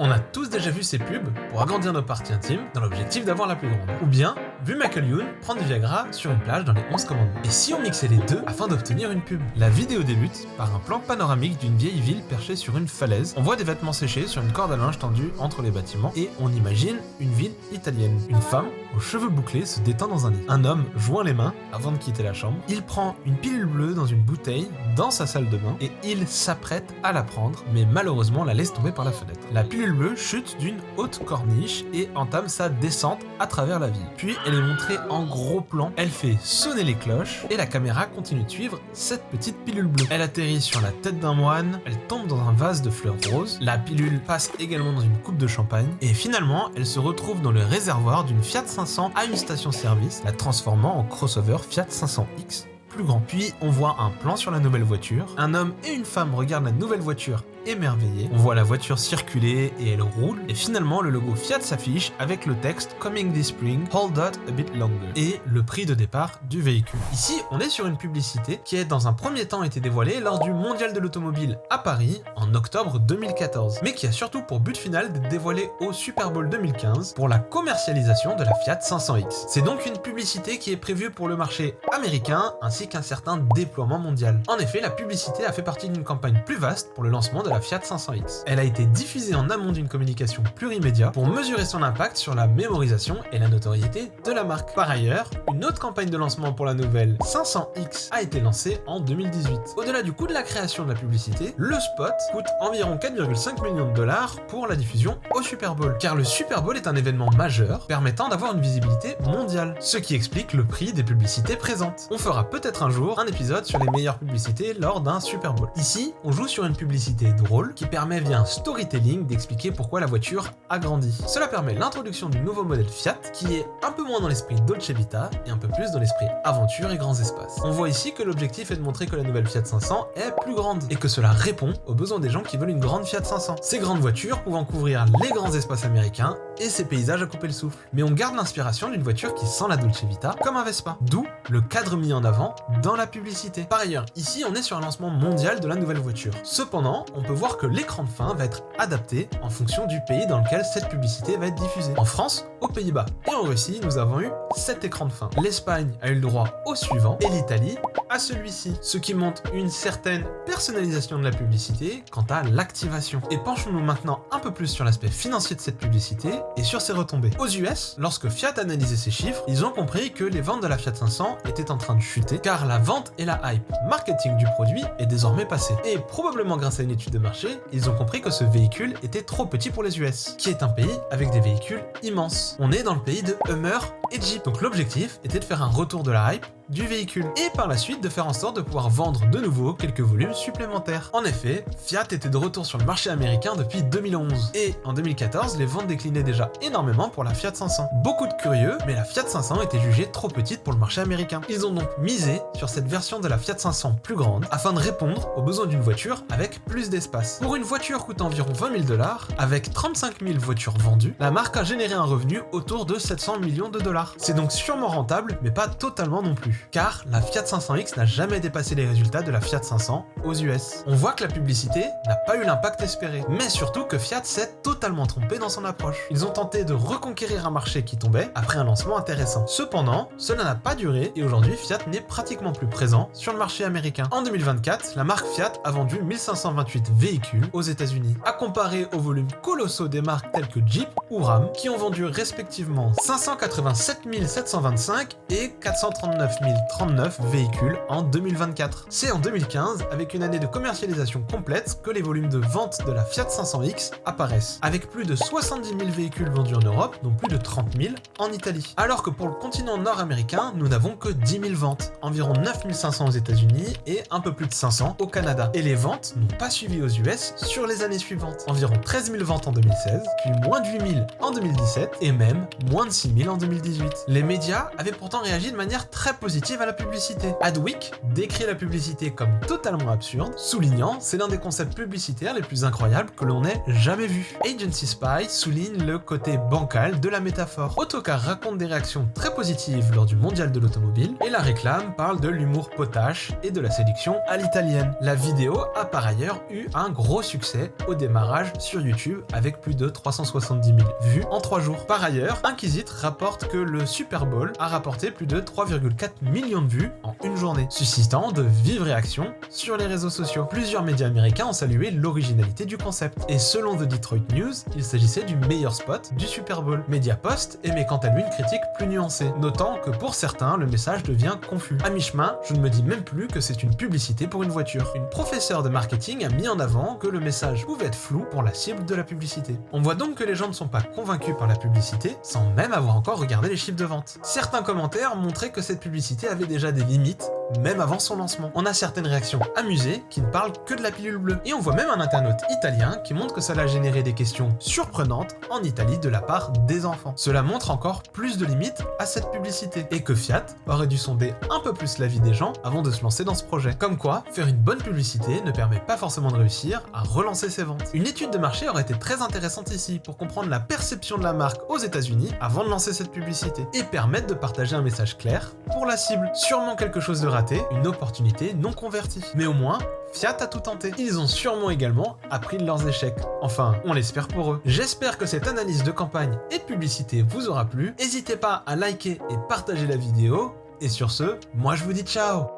On a tous déjà vu ces pubs pour agrandir nos parties intimes dans l'objectif d'avoir la plus grande. Ou bien, vu Michael Youn prendre du Viagra sur une plage dans les 11 commandements. Et si on mixait les deux afin d'obtenir une pub? La vidéo débute par un plan panoramique d'une vieille ville perchée sur une falaise. On voit des vêtements séchés sur une corde à linge tendue entre les bâtiments et on imagine une ville italienne. Une femme aux cheveux bouclés se détend dans un lit. Un homme joint les mains avant de quitter la chambre. Il prend une pilule bleue dans une bouteille dans sa salle de bain et il s'apprête à la prendre, mais malheureusement la laisse tomber par la fenêtre. La pilule bleue chute d'une haute corniche et entame sa descente à travers la ville. Puis elle est montrée en gros plan, elle fait sonner les cloches et la caméra continue de suivre cette petite pilule bleue. Elle atterrit sur la tête d'un moine, elle tombe dans un vase de fleurs roses, la pilule passe également dans une coupe de champagne et finalement elle se retrouve dans le réservoir d'une Fiat 500 à une station-service, la transformant en crossover Fiat 500X plus grand. Puis on voit un plan sur la nouvelle voiture, un homme et une femme regardent la nouvelle voiture émerveillés. On voit la voiture circuler et elle roule et finalement le logo Fiat s'affiche avec le texte Coming this spring, hold out a bit longer et le prix de départ du véhicule. Ici on est sur une publicité qui a dans un premier temps été dévoilée lors du Mondial de l'automobile à Paris en octobre 2014 mais qui a surtout pour but final d'être dévoilée au Super Bowl 2015 pour la commercialisation de la Fiat 500X. C'est donc une publicité qui est prévue pour le marché américain ainsi qu'un certain déploiement mondial. En effet, la publicité a fait partie d'une campagne plus vaste pour le lancement de la Fiat 500X. Elle a été diffusée en amont d'une communication plurimédia pour mesurer son impact sur la mémorisation et la notoriété de la marque. Par ailleurs, une autre campagne de lancement pour la nouvelle 500X a été lancée en 2018. Au-delà du coût de la création de la publicité, le spot coûte environ 4,5 millions de dollars pour la diffusion au Super Bowl. Car le Super Bowl est un événement majeur permettant d'avoir une visibilité mondiale, ce qui explique le prix des publicités présentes. On fera peut-être un jour un épisode sur les meilleures publicités lors d'un Super Bowl. Ici, on joue sur une publicité drôle qui permet via un storytelling d'expliquer pourquoi la voiture a grandi. Cela permet l'introduction du nouveau modèle Fiat qui est un peu moins dans l'esprit Dolce Vita et un peu plus dans l'esprit aventure et grands espaces. On voit ici que l'objectif est de montrer que la nouvelle Fiat 500 est plus grande et que cela répond aux besoins des gens qui veulent une grande Fiat 500. Ces grandes voitures pouvant couvrir les grands espaces américains et ces paysages à couper le souffle. Mais on garde l'inspiration d'une voiture qui sent la Dolce Vita comme un Vespa, d'où le cadre mis en avant dans la publicité. Par ailleurs, ici on est sur un lancement mondial de la nouvelle voiture. Cependant, on peut voir que l'écran de fin va être adapté en fonction du pays dans lequel cette publicité va être diffusée. En France, aux Pays-Bas et en Russie, nous avons eu 7 écrans de fin. L'Espagne a eu le droit au suivant et l'Italie à celui-ci, ce qui montre une certaine personnalisation de la publicité quant à l'activation. Et penchons-nous maintenant un peu plus sur l'aspect financier de cette publicité et sur ses retombées. Aux US, lorsque Fiat analysait ces chiffres, ils ont compris que les ventes de la Fiat 500 étaient en train de chuter car la vente et la hype marketing du produit est désormais passée. Et probablement grâce à une étude de marché, ils ont compris que ce véhicule était trop petit pour les US, qui est un pays avec des véhicules immenses. On est dans le pays de Hummer et Jeep. Donc l'objectif était de faire un retour de la hype du véhicule et par la suite de faire en sorte de pouvoir vendre de nouveau quelques volumes supplémentaires. En effet, Fiat était de retour sur le marché américain depuis 2011 et en 2014, les ventes déclinaient déjà énormément pour la Fiat 500. Beaucoup de curieux, mais la Fiat 500 était jugée trop petite pour le marché américain. Ils ont donc misé sur cette version de la Fiat 500 plus grande afin de répondre aux besoins d'une voiture avec plus d'espace. Pour une voiture coûte environ 20 000 $, avec 35 000 voitures vendues, la marque a généré un revenu autour de 700 millions de dollars. C'est donc sûrement rentable, mais pas totalement non plus. Car la Fiat 500X n'a jamais dépassé les résultats de la Fiat 500 aux US. On voit que la publicité n'a pas eu l'impact espéré, mais surtout que Fiat s'est totalement trompé dans son approche. Ils ont tenté de reconquérir un marché qui tombait après un lancement intéressant. Cependant, cela n'a pas duré et aujourd'hui Fiat n'est pratiquement plus présent sur le marché américain. En 2024, la marque Fiat a vendu 1528 véhicules aux États-Unis, à comparer aux volumes colossaux des marques telles que Jeep ou Ram, qui ont vendu respectivement 587 725 et 439 039 véhicules en 2024. C'est en 2015, avec une année de commercialisation complète, que les volumes de vente de la Fiat 500X apparaissent, avec plus de 70 000 véhicules vendus en Europe, dont plus de 30 000 en Italie. Alors que pour le continent nord-américain, nous n'avons que 10 000 ventes, environ 9 500 aux États-Unis et un peu plus de 500 au Canada. Et les ventes n'ont pas suivi aux US sur les années suivantes, environ 13 000 ventes en 2016, puis moins de 8 000 en 2017 et même moins de 6 000 en 2018. Les médias avaient pourtant réagi de manière très positive positive à la publicité. Adweek décrit la publicité comme totalement absurde, soulignant c'est l'un des concepts publicitaires les plus incroyables que l'on ait jamais vu. Agency Spy souligne le côté bancal de la métaphore. Autocar raconte des réactions très positives lors du mondial de l'automobile, et La Réclame parle de l'humour potache et de la séduction à l'italienne. La vidéo a par ailleurs eu un gros succès au démarrage sur YouTube avec plus de 370 000 vues en 3 jours. Par ailleurs, Inquisit rapporte que le Super Bowl a rapporté plus de 3,4 millions de vues en une journée, suscitant de vives réactions sur les réseaux sociaux. Plusieurs médias américains ont salué l'originalité du concept, et selon The Detroit News, il s'agissait du meilleur spot du Super Bowl. Mediapost émet quant à lui une critique plus nuancée, notant que pour certains, le message devient confus. À mi-chemin, je ne me dis même plus que c'est une publicité pour une voiture. Une professeure de marketing a mis en avant que le message pouvait être flou pour la cible de la publicité. On voit donc que les gens ne sont pas convaincus par la publicité, sans même avoir encore regardé les chiffres de vente. Certains commentaires montraient que cette publicité avait déjà des limites, même avant son lancement. On a certaines réactions amusées qui ne parlent que de la pilule bleue. Et on voit même un internaute italien qui montre que ça a généré des questions surprenantes en Italie de la part des enfants. Cela montre encore plus de limites à cette publicité, et que Fiat aurait dû sonder un peu plus la vie des gens avant de se lancer dans ce projet. Comme quoi, faire une bonne publicité ne permet pas forcément de réussir à relancer ses ventes. Une étude de marché aurait été très intéressante ici pour comprendre la perception de la marque aux États-Unis avant de lancer cette publicité, et permettre de partager un message clair pour la cible. Sûrement quelque chose de raté, une opportunité non convertie. Mais au moins, Fiat a tout tenté. Ils ont sûrement également appris de leurs échecs. Enfin, on l'espère pour eux. J'espère que cette analyse de campagne et de publicité vous aura plu. N'hésitez pas à liker et partager la vidéo. Et sur ce, moi je vous dis ciao!